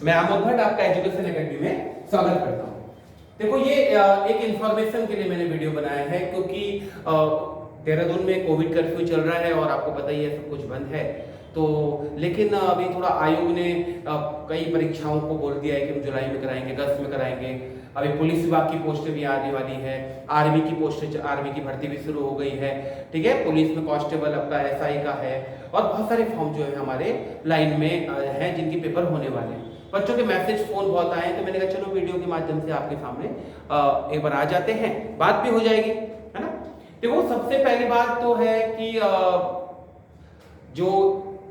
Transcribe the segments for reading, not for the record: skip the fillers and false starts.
मैं आमोद भट्ट आपका education academy में स्वागत करता हूँ। देखो ये एक इंफॉर्मेशन के लिए मैंने वीडियो बनाया है क्योंकि देहरादून में कोविड कर्फ्यू चल रहा है और आपको पता ही है सब कुछ बंद है। तो लेकिन अभी थोड़ा आयोग ने कई परीक्षाओं को बोल दिया है कि हम जुलाई में कराएंगे, अगस्त में कराएंगे। अभी पुलिस विभाग की पोस्टें भी आने वाली है, आर्मी की पोस्टें, आर्मी की भर्ती भी शुरू हो गई है। ठीक है, पुलिस में कांस्टेबल आपका एसआई का है और बहुत सारे फॉर्म जो है हमारे लाइन में हैं जिनके पेपर होने वाले हैं। बच्चों के मैसेज फोन बहुत आए हैं तो मैंने कहा चलो वीडियो के माध्यम से आपके सामने एक बार आ जाते हैं, बात भी हो जाएगी, है ना। देखो सबसे पहली बात तो है कि जो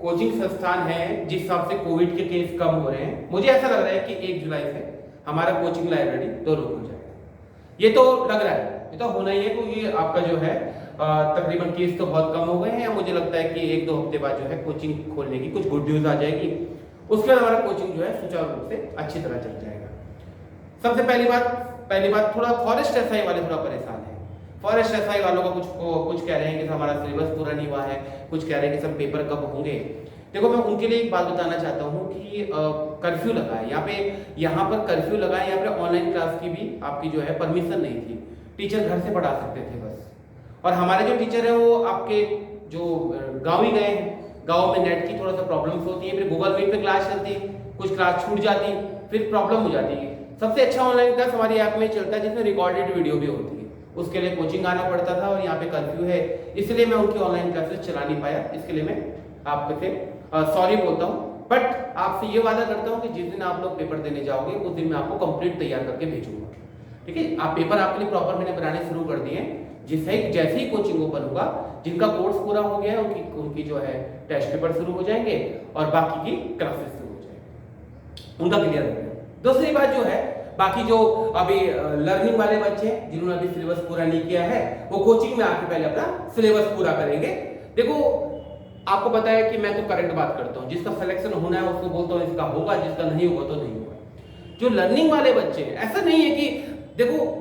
कोचिंग संस्थान है जिस हिसाब से कोविड के केस कम हो रहे हैं, मुझे ऐसा लग रहा है कि 1 जुलाई से हमारा कोचिंग लाइब्रेरी दोनों खुल जाएगा। ये तो लग रहा है, ये तो होना ही है क्योंकि आपका जो है तकरीबन केस तो बहुत कम हो गए हैं। मुझे लगता है कि 1-2 हफ्ते बाद जो है कोचिंग खोलने की कुछ गुड न्यूज आ जाएगी, उसके बाद हमारा कोचिंग जो है सुचारू रूप से अच्छी तरह चल जाएगा। सबसे पहली बात थोड़ा फॉरेस्ट एसआई वाले थोड़ा परेशान है। फॉरेस्ट एसआई वालों का कुछ कह रहे हैं कि हमारा सिलेबस पूरा नहीं हुआ है, कुछ कह रहे हैं कि सब पेपर कब होंगे। देखो मैं उनके लिए एक बात बताना चाहता हूँ कि कर्फ्यू लगा है यहाँ पर कर्फ्यू लगा है। यहाँ पे ऑनलाइन क्लास की भी आपकी जो है परमिशन नहीं थी, टीचर घर से पढ़ा सकते थे बस। और हमारे जो टीचर है वो आपके जो गाँव ही गए हैं, गाँव में नेट की थोड़ा सा प्रॉब्लम्स होती है, फिर गूगल मीट पे क्लास चलती है, कुछ क्लास छूट जाती, फिर प्रॉब्लम हो जाती है। सबसे अच्छा ऑनलाइन क्लास हमारी ऐप में चलता है जिसमें रिकॉर्डेड वीडियो भी होती है, उसके लिए कोचिंग आना पड़ता था और यहाँ पे कर्फ्यू है इसलिए मैं उनकी ऑनलाइन क्लासेस चला नहीं पाया। इसके लिए मैं आपसे सॉरी बोलता हूँ, बट आपसे ये वादा करता हूँ कि जिस दिन आप लोग पेपर देने जाओगे उस दिन मैं आपको कंप्लीट तैयार करके भेजूंगा। ठीक है, आप पेपर आपके लिए प्रॉपर मैंने बनाने शुरू कर दिए हैं। जैसे ही कोचिंग ओपन होगा, जिनका कोर्स पूरा हो गया है उनकी जो है टेस्ट पेपर शुरू हो जाएंगे और बाकी की क्लासेस शुरू हो जाएंगे, उनका क्लियर हो गया। दूसरी बात जो है, बाकी जो अभी लर्निंग वाले बच्चे हैं जिन्होंने अभी सिलेबस पूरा नहीं किया है वो कोचिंग में आके पहले अपना सिलेबस पूरा करेंगे। देखो आपको पता है कि मैं तो करेक्ट बात करता हूँ, जिसका सिलेक्शन होना है उसको बोलता हूँ इसका होगा, जिसका नहीं होगा तो नहीं होगा। जो लर्निंग वाले बच्चे हैं, ऐसा नहीं है कि देखो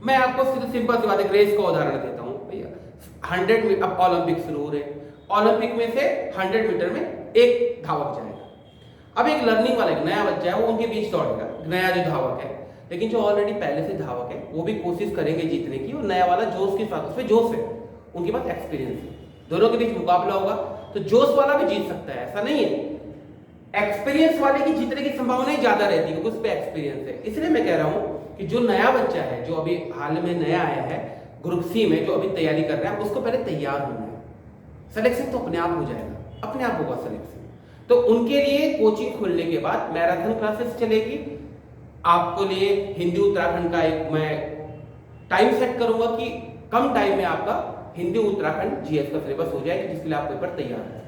मैं आपको सिंपल सी बात, एक रेस का उदाहरण देता हूँ भैया। 100 मीटर, अब ओलंपिक शुरू हो रहे हैं, ओलंपिक में से 100 मीटर में एक धावक जाएगा। अब एक लर्निंग वाला एक नया बच्चा है वो उनके बीच दौड़ेगा, नया जो धावक है, लेकिन जो ऑलरेडी पहले से धावक है वो भी कोशिश करेंगे जीतने की, और नया वाला जोश के साथ, उसमें जोश है, उनके पास एक्सपीरियंस है, दोनों के बीच मुकाबला होगा तो जोश वाला भी जीत सकता है, ऐसा नहीं है। एक्सपीरियंस वाले की जीतने की संभावना ही ज्यादा रहती है क्योंकि उस पर एक्सपीरियंस है। इसलिए मैं कह रहा हूं कि जो नया बच्चा है, जो अभी हाल में नया आया है ग्रुप सी में, जो अभी तैयारी कर रहा है, उसको पहले तैयार होना है। सिलेक्शन तो अपने आप हो जाएगा, अपने आप होगा सिलेक्शन। तो उनके लिए कोचिंग खुलने के बाद मैराथन क्लासेस चलेगी। आपको लिए हिंदी उत्तराखंड का एक मैं टाइम सेट करूंगा कि कम टाइम में आपका हिंदी उत्तराखंड जीएस का सिलेबस हो जाएगा, जिसके लिए आप पेपर तैयार है।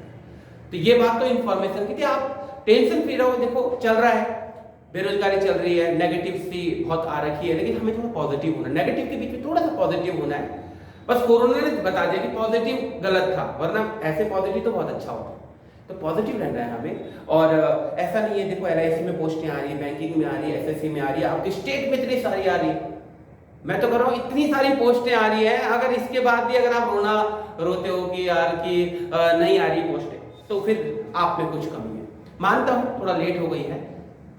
तो ये बात तो इंफॉर्मेशन की थी, आप टेंशन फ्री रहो। देखो चल रहा है, बेरोजगारी चल रही है, नेगेटिव सी बहुत आ रखी है, लेकिन हमें थोड़ा पॉजिटिव होना है, नेगेटिव के बीच में थोड़ा सा पॉजिटिव होना है। बस कोरोना ने बता दिया कि पॉजिटिव गलत था, वरना ऐसे पॉजिटिव तो बहुत अच्छा होता है। तो पॉजिटिव रहना है हमें, और ऐसा नहीं है। देखो LIC में पोस्टें आ रही है, बैंकिंग में आ रही है, SSC में आ रही है, आपके स्टेट में इतनी सारी आ रही है, मैं तो कर रहा हूँ इतनी सारी पोस्टें आ रही है। अगर इसके बाद भी अगर आप रोते हो कि यार कि नहीं आ रही पोस्टें, तो फिर आप में कुछ कमी है। मानता हूँ थोड़ा लेट हो गई है,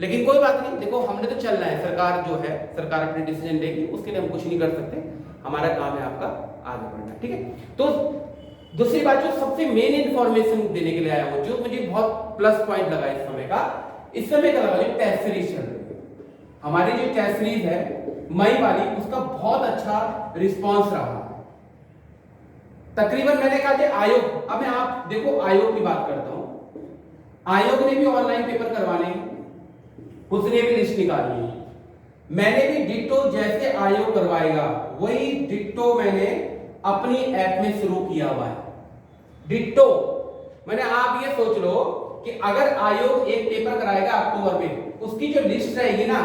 लेकिन कोई बात नहीं। देखो हमने तो चलना है, सरकार जो है सरकार अपने डिसीजन लेगी, उसके लिए हम कुछ नहीं कर सकते, हमारा काम है आपका आगे बढ़ना। ठीक है, तो दूसरी बात जो सबसे मेन इंफॉर्मेशन देने के लिए आया हूं, जो मुझे बहुत प्लस पॉइंट लगा इस समय का लगा जो टेस्ट सीरीज चल रही है, हमारी जो टेस्ट सीरीज है मई वाली, उसका बहुत अच्छा रिस्पांस रहा। तकरीबन मैंने कहा कि आयोग, अब मैं आप देखो आयोग की बात करता हूं, आयोग ने भी ऑनलाइन पेपर करवाने हैं, उसने भी लिस्ट निकाली है। मैंने भी डिट्टो जैसे आयोग करवाएगा वही डिट्टो मैंने अपनी ऐप में शुरू किया हुआ है। डिट्टो मैंने, आप ये सोच लो कि अगर आयोग एक पेपर कराएगा अक्टूबर में, उसकी जो लिस्ट रहेगी ना,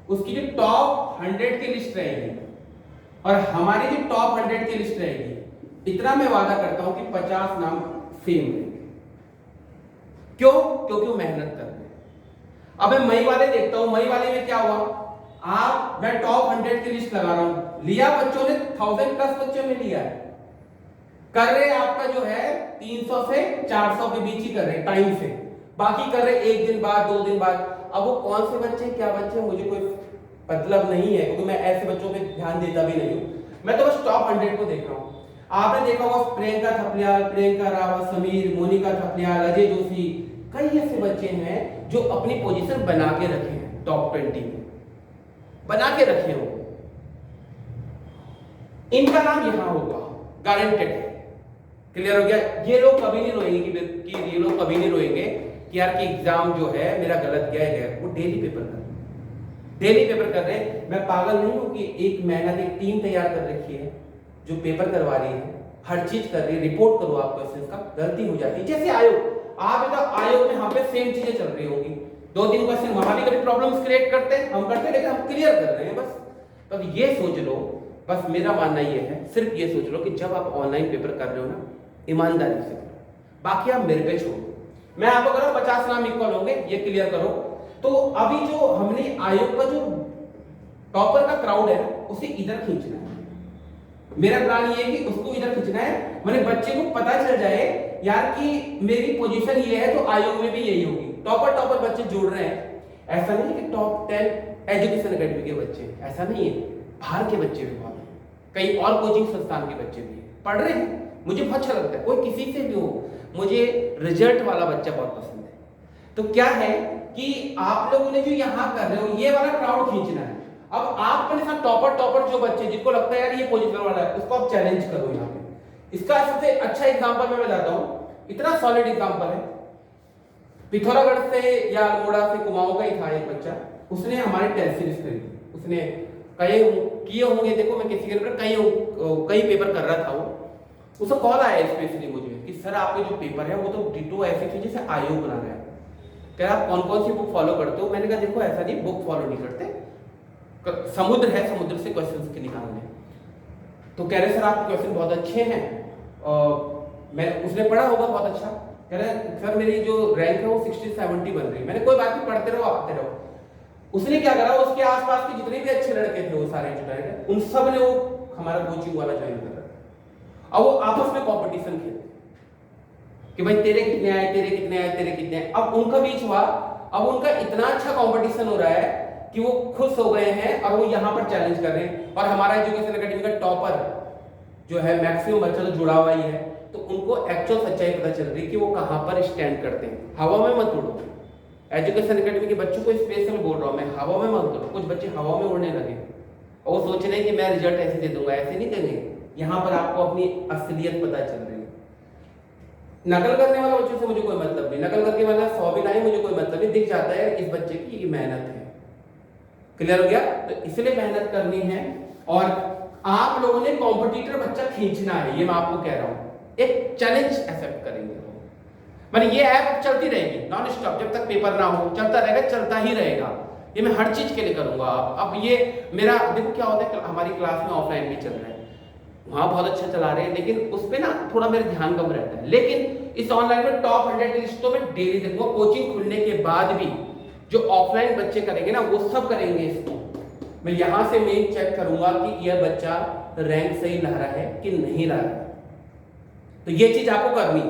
उसकी जो टॉप 100 की लिस्ट रहेगी और हमारी जो टॉप 100 की लिस्ट रहेगी, इतना मैं वादा करता हूं कि 50 नाम सेम रहेंगे। क्यों? क्योंकि वो मेहनत कर रहे हैं। अब मैं मई वाले देखता हूं, मई वाले में क्या हुआ, मैं टॉप 100 की लिस्ट लगा रहा हूं, लिया बच्चों ने 1000+ बच्चों में लिया है, कर रहे आपका जो है 300 से 400 के बीच ही कर रहे टाइम से, बाकी कर रहे एक दिन बाद 2 दिन बाद। अब वो कौन से बच्चे क्या बच्चे मुझे कोई मतलब नहीं है, क्योंकि मैं ऐसे बच्चों पे ध्यान देता भी नहीं हूँ। मैं तो बस टॉप 100 को देख रहा हूँ। आपने देखा होगा प्रियंका थपलियाल, प्रियंका रावत, समीर, मोनिका थपलियाल, अजय जोशी, कई ऐसे बच्चे हैं जो अपनी पोजीशन बना के रखे हैं, टॉप 20 में बना के रखे हो। इनका नाम यहां होगा गारंटेड। क्लियर हो गया? ये लोग कभी नहीं रोएंगे कि ये लोग कभी नहीं रोएंगे कि यार कि एग्जाम जो है मेरा गलत गया है। वो डेली पेपर कर रहे हैं। मैं पागल नहीं हूं कि एक मेहनत एक टीम तैयार कर रखी है जो पेपर करवा रही है, हर चीज कर रही है। रिपोर्ट करो आप क्वेश्चन का, गलती हो जाती है। जैसे आयोग, आप तो आयोग में यहाँ पे सेम चीजें चल रही होंगी। 2-3 क्वेश्चन वहां भी कभी प्रॉब्लम्स क्रिएट करते हैं, हम करते हैं, लेकिन हम क्लियर कर रहे हैं बस। तो ये सोच लो, बस मेरा मानना ये है, सिर्फ ये सोच लो कि जब आप ऑनलाइन पेपर कर रहे हो ना, ईमानदारी से करो, बाकी आप मेरे पे छोड़ो। मैं आपको कह रहा हूं 50 नाम इक्वल होंगे, ये क्लियर करो। तो अभी जो हमने आयोग का जो टॉपर का क्राउड है उसे इधर खींचना है। मेरा प्लान ये है कि उसको इधर खींचना है, मैंने बच्चे को पता चल जाए यार कि मेरी पोजीशन ये है तो आयोग में भी यही होगी। टॉपर बच्चे जुड़ रहे हैं। ऐसा नहीं है कि टॉप 10 एजुकेशन एकेडमी के बच्चे, ऐसा नहीं है, बाहर के बच्चे भी बहुत हैं, कई और कोचिंग संस्थान के बच्चे भी पढ़ रहे हैं। मुझे बहुत अच्छा लगता है, कोई किसी से भी हो, मुझे रिजल्ट वाला बच्चा बहुत पसंद है। तो क्या है कि आप लोगों ने जो यहाँ कर रहे हो, ये वाला क्राउड खींचना है। अब आप अपने साथ टॉपर जो बच्चे जिनको लगता है यार ये पोजीशन वाला है, उसको आप चैलेंज करो यहाँ पे। इसका सबसे अच्छा एग्जांपल मैं बताता हूँ, इतना सॉलिड एग्जांपल है। पिथौरागढ़ से या अल्मोड़ा से कुमाऊं का ही था एक बच्चा, उसने हमारे टेस्ट सीरीज खरीदी। उसने कई किए होंगे, देखो मैं किसी के कई पेपर कर रहा था वो। उसको कॉल आया स्पेशली मुझे कि सर आपके जो पेपर है वो तो डिटो ऐसी थी जैसे आयोग बना रहा है। कह रहा आप कौन कौन सी बुक फॉलो करते हो? मैंने कहा देखो ऐसा नहीं, बुक फॉलो नहीं करते, समुद्र है, समुद्र से क्वेश्चंस के निकालने। तो कह रहे सर आपके क्वेश्चन बहुत अच्छे हैं, मैं उसने पढ़ा होगा बहुत अच्छा। कह रहे सर मेरी जो रैंक है वो 60-70 बन रही है। मैंने कोई बात नहीं, पढ़ते रहो आते रहो। उसने क्या करा, उसके आसपास के जितने भी अच्छे लड़के थे वो सारे जुटाए, उन सब ने वो हमारा कोचिंग वाला ज्वाइन कर रखा। अब वो आपस में कंपटीशन खेलते कि भाई तेरे कितने आए, तेरे कितने आए, तेरे कितने आए। अब उनका बीच हुआ, अब उनका इतना अच्छा कंपटीशन हो रहा है कि वो खुश हो गए हैं और वो यहाँ पर चैलेंज कर रहे हैं। और हमारा एजुकेशन एकेडमी का टॉपर जो है, मैक्सिमम बच्चा तो जुड़ा हुआ ही है, तो उनको एक्चुअल सच्चाई पता चल रही है कि वो कहाँ पर स्टैंड करते हैं। हवा में मत उड़ो। एजुकेशन एकेडमी के बच्चों को स्पेशल बोल रहा हूँ मैं, हवा में मत उड़ो। कुछ बच्चे हवा में उड़ने लगे और वो सोच रहे हैं कि मैं रिजल्ट ऐसे दे दूंगा, ऐसे नहीं देंगे। यहाँ पर आपको अपनी असलियत पता चल रही है। नकल करने वाले बच्चों से मुझे कोई मतलब नहीं, नकल करके वाला 100 भी लाए मुझे कोई मतलब नहीं, दिख जाता है इस बच्चे की ये मेहनत है। क्लियर हो गया? तो इसलिए मेहनत करनी है और आप लोगों ने कॉम्पिटिटर बच्चा खींचना है, ये मैं आपको कह रहा हूं। एक चैलेंज एक्सेप्ट करेंगे, माने ये ऐप चलती रहेगी नॉन स्टॉप, जब तक पेपर ना हो चलता रहेगा, चलता ही रहेगा। ये मैं हर चीज के लिए करूंगा। अब ये मेरा देखो क्या होता है, हमारी क्लास में ऑफलाइन भी चल रहा है, वहां बहुत अच्छा चला रहे हैं, लेकिन उस पर ना थोड़ा मेरा ध्यान कम रहता है। लेकिन इस ऑनलाइन में टॉप 100 की लिस्ट तो मैं डेली देखूंगा। कोचिंग खुलने के बाद भी जो ऑफलाइन बच्चे करेंगे ना, वो सब करेंगे इसको। मैं यहां से मेन चेक करूंगा कि यह बच्चा रैंक सही ला रहा है कि नहीं ला रहा है। तो ये चीज आपको करनी,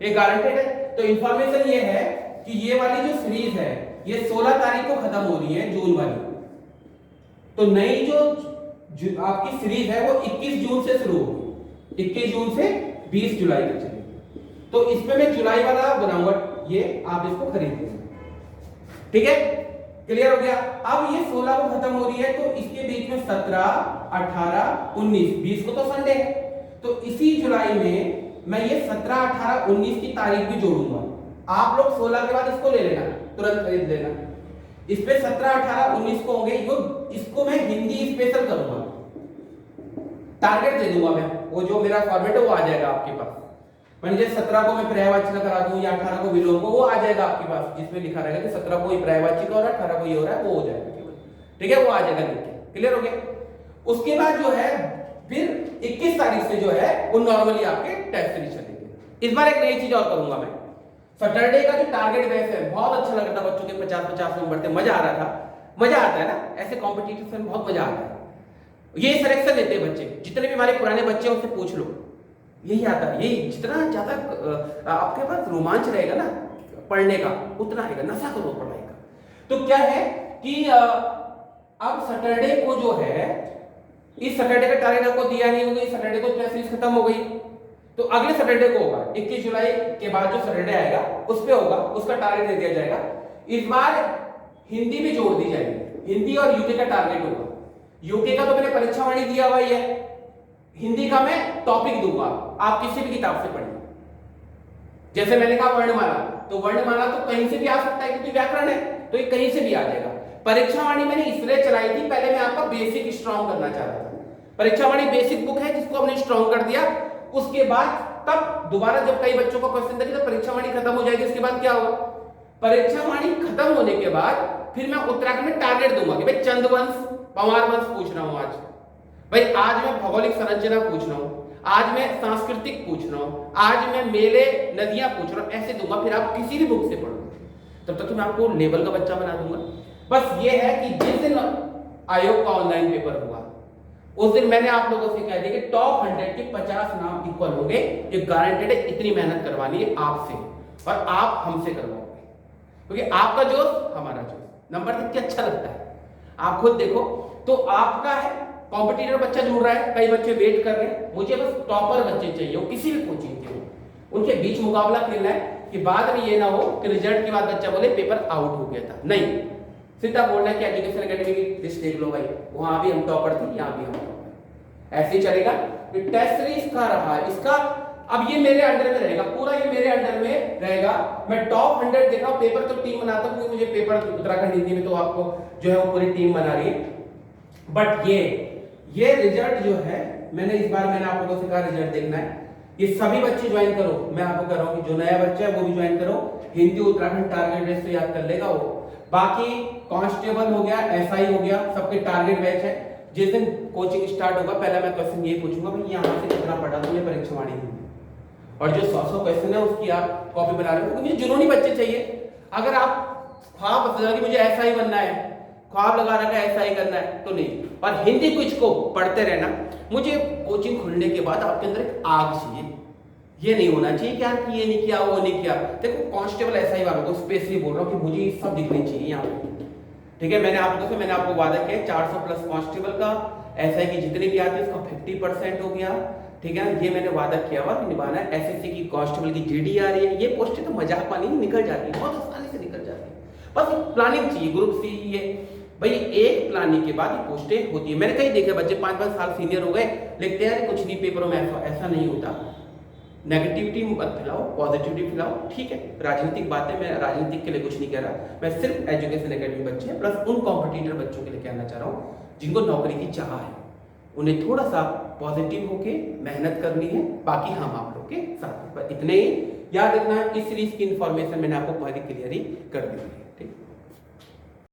ये गारंटेड है। तो इंफॉर्मेशन ये है कि ये वाली जो सीरीज है ये 16 तारीख को खत्म हो रही है, जून वाली। तो नई जो आपकी सीरीज है वो 21 जून से शुरू होगी, 21 जून से 20 जुलाई तक चलेगी। तो इसमें मैं जुलाई वाला बनाऊंगा, ये आप इसको खरीद लीजिए, ठीक है? क्लियर हो गया? अब ये 16 को खत्म हो रही है, तो इसके बीच में 17, 18, 19, 20 को तो संडे है। तो इसी जुलाई में मैं ये 17, 18, 19 की तारीख भी जोड़ूंगा। आप लोग 16 के बाद इसको ले लेना, तुरंत खरीद लेना। इस पे 17, 18, 19 को होंगे, इसको मैं हिंदी स्पेशल करूंगा, टारगेट दे दूंगा मैं, वो जो मेरा फॉर्मेट है वो आ जाएगा आपके पास। मैंने जैसे 17 को मैं पर्यायवाची का करा दूं या 18 को विलोम को, वो आ जाएगा आपके पास, जिसमें लिखा रहेगा कि 17 को पर्यायवाची का हो रहा है, 18 को ये हो रहा है, वो हो जाएगा, ठीक है? वो आ जाएगा लिख के। क्लियर हो गया? उसके बाद जो है फिर 21 तारीख से जो है वो नॉर्मली आपके टेस्ट सीरीज चलेंगे। इस बार एक नई चीज और करूंगा मैं, सैटरडे का जो टारगेट बेस है, बहुत अच्छा लग रहा था, बच्चों के 50-50 नंबर थे, मजा आ रहा था। मजा आता है ना ऐसे कॉम्पिटिटिव में, बहुत मजा आता है। ये सिलेक्शन लेते हैं बच्चे, जितने भी हमारे पुराने बच्चे हैं उनसे पूछ लो, यही आता है। यही जितना ज्यादा आपके पास रोमांच रहेगा ना, पढ़ने का उतना आएगा, नशा करो पढ़ाई का। तो क्या है कि अब सैटरडे को जो है, इस सैटरडे का टारगेट आपको दिया नहीं होगा, इस सैटरडे को टेस्ट सीरीज खत्म हो गई, तो अगले सैटरडे को होगा 21 जुलाई के बाद जो सैटरडे आएगा उस पे होगा, उसका टारगेट दे दिया जाएगा। इस बार हिंदी भी जोड़ दी जाएगी, हिंदी और यूके का टारगेट होगा। यूके का तो मैंने परीक्षा वाणी दिया हुआ ही है, हिंदी का मैं टॉपिक दूंगा, आप किसी भी किताब से पढ़िए। जैसे मैंने कहा वर्णमाला, तो वर्णमाला तो कहीं से भी आ सकता है क्योंकि व्याकरण है, तो ये कहीं से भी आ जाएगा। परीक्षा वाणी मैंने इसलिए चलाई थी, पहले मैं आपका बेसिक स्ट्रॉन्ग करना चाह रहा था। परीक्षा वाणी बेसिक बुक है जिसको हमने स्ट्रॉन्ग कर दिया, उसके बाद तब दोबारा जब कई बच्चों का क्वेश्चन था कि तो परीक्षा वाणी खत्म हो जाएगी, उसके बाद क्या होगा? परीक्षा वाणी खत्म होने के बाद फिर मैं उत्तराखंड में टारगेट दूंगा कि भाई चंद्रवंश, पंवार वंश पूछ रहा हूं आज, भाई आज मैं भौगोलिक संरचना पूछ रहा हूं, आज मैं सांस्कृतिक पूछ रहा हूं, आज मैं मेले नदियां पूछ रहा हूं, ऐसे दूंगा। फिर आप किसी भी बुक से पढ़ो, तब तक तो मैं आपको लेवल का बच्चा बना दूंगा। बस ये है कि जिस दिन आयोग का ऑनलाइन पेपर हुआ उस दिन मैंने आप लोगों से कह दिया कि टॉप 100 के 50 नाम इक्वल होंगे, ये गारंटेड है। इतनी मेहनत करवानी है आपसे और आप हमसे करवाओगे, क्योंकि आपका जोश हमारा जोश। नंबर देख के अच्छा लगता है, आप खुद देखो। तो आपका है कॉम्पिटिटर बच्चा जुड़ रहा है, कई बच्चे वेट कर रहे हैं, मुझे बस टॉपर बच्चे चाहिए, वो किसी भी कोचिंग के हो, उनके बीच मुकाबला खेलना है कि बाद में ये ना हो कि रिजल्ट के बाद बच्चा बोले पेपर आउट हो गया था। नहीं, सीधा बोलना है कि एजुकेशन एकेडमी की लिस्ट देख लो भाई, वहां भी हम टॉपर थे, यहाँ भी हम टॉपर, ऐसे ही चलेगा। टेस्ट सीरीज का रहा, इसका अब ये मेरे अंडर में रहेगा, पूरा ये मेरे अंडर में रहेगा। मैं टॉप 100 देखा, पेपर तो टीम बनाता हूँ क्योंकि मुझे पेपर उत्तराखंड हिंदी में तो आपको जो है वो पूरी टीम बना रही है। बट ये रिजल्ट जो है, मैंने इस बार मैंने आप लोगों से कहा रिजल्ट देखना है, ये सभी बच्चे ज्वाइन करो। मैं आपको कह रहा हूँ कि जो नया बच्चा है वो भी ज्वाइन करो, हिंदी उत्तराखंड टारगेट रेस तो याद कर लेगा वो। बाकी कांस्टेबल हो गया, एसआई हो गया, सबके टारगेट बैच है। जिस दिन कोचिंग स्टार्ट होगा पहला मैं क्वेश्चन ये पूछूंगा भाई यहाँ से कितना पढ़ा तुमने परीक्षा वाणी में, और जो 100 क्वेश्चन है उसकी आप कॉपी बना रहे हो, क्योंकि मुझे जुनूनी बच्चे चाहिए। अगर आप ख्वाब कि मुझे ऐसा ही बनना है, ख्वाब लगा रखा है ऐसा ही करना है, तो नहीं। और हिंदी कुछ को पढ़ते रहना। मुझे कोचिंग खुलने के बाद आपके अंदर एक आग चाहिए, ये नहीं होना चाहिए कि यार ये नहीं किया वो नहीं किया। देखो कांस्टेबल ऐसा ही वालों को स्पेशली बोल रहा हूँ कि मुझे ये सब दिखनी चाहिए यहाँ पे, ठीक है। मैंने आपको वादा किया 400 प्लस कांस्टेबल का, एसआई की जितनी भी आती है उसका 50% हो गया, ठीक है। ये मैंने वादा किया हुआ कि निभाना है। एसएससी की कांस्टेबल की जीडी आ रही है, ये पोस्टें तो मजाक वाली निकल जाती है, बहुत आसानी से निकल जाती है। बस प्लानिंग चाहिए, ग्रुप सी ये भाई एक प्लानिंग के बाद ये पोस्टें होती है। मैंने कहीं देखे बच्चे 5-5 साल सीनियर हो गए, लिखते हैं कुछ नहीं पेपरों में, ऐसा नहीं होता। नेगेटिविटी मत फैलाओ, पॉजिटिविटी फैलाओ, ठीक है। राजनीतिक बातें, मैं राजनीतिक के लिए कुछ नहीं कह रहा, मैं सिर्फ एजुकेशन एकेडमी बच्चे प्लस उन कॉम्पिटिटर बच्चों के लिए कहना चाह रहा हूँ जिनको नौकरी की चाह है, उन्हें थोड़ा सा पॉजिटिव होके मेहनत करनी है। बाकी हम आप लोग के साथ, पर इतने ही याद रखना, इस सीरीज की इंफॉर्मेशन मैंने आपको पहले क्लियर ही कर दी है।